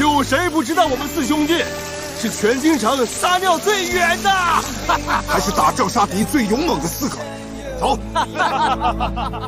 有谁不知道我们四兄弟是全京城撒尿最远的？还是打仗杀敌最勇猛的4个。走。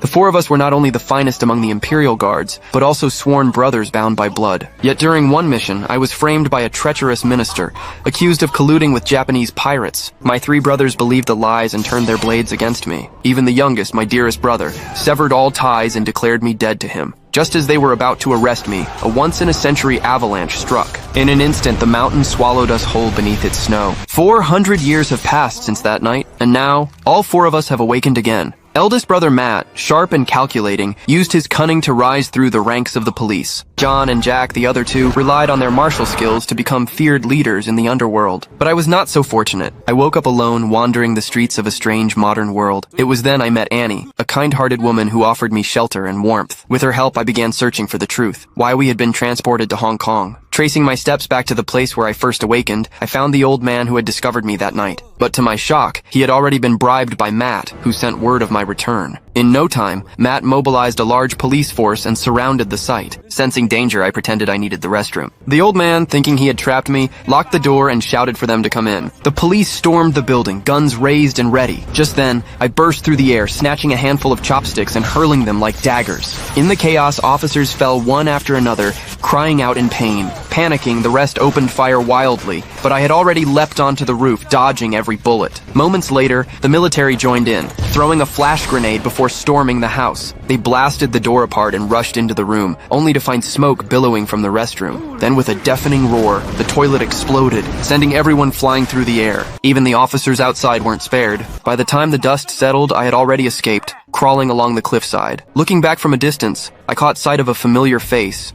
The 4 of us were not only the finest among the Imperial Guards, but also sworn brothers bound by blood. Yet during one mission, I was framed by a treacherous minister, accused of colluding with Japanese pirates. My 3 brothers believed the lies and turned their blades against me. Even the youngest, my dearest brother, severed all ties and declared me dead to him. Just as they were about to arrest me, a once-in-a-century avalanche struck. In an instant, the mountain swallowed us whole beneath its snow. 400 years have passed since that night, and now, all 4 of us have awakened again. Eldest brother Matt, sharp and calculating, used his cunning to rise through the ranks of the police. John and Jack, the other 2, relied on their martial skills to become feared leaders in the underworld. But I was not so fortunate. I woke up alone, wandering the streets of a strange modern world. It was then I met Annie, a kind-hearted woman who offered me shelter and warmth. With her help, I began searching for the truth, why we had been transported to Hong Kong. Tracing my steps back to the place where I first awakened, I found the old man who had discovered me that night. But to my shock, he had already been bribed by Matt, who sent word of my return. In no time, Matt mobilized a large police force and surrounded the site. Sensing danger, I pretended I needed the restroom. The old man, thinking he had trapped me, locked the door and shouted for them to come in. The police stormed the building, guns raised and ready. Just then, I burst through the air, snatching a handful of chopsticks and hurling them like daggers. In the chaos, officers fell one after another, crying out in pain. Panicking, the rest opened fire wildly, but I had already leapt onto the roof, dodging every bullet. Moments later, the military joined in, throwing a flash grenade before storming the house. They blasted the door apart and rushed into the room, only to find smoke billowing from the restroom. Then with a deafening roar, the toilet exploded, sending everyone flying through the air. Even the officers outside weren't spared. By the time the dust settled, I had already escaped, crawling along the cliffside. Looking back from a distance, I caught sight of a familiar face.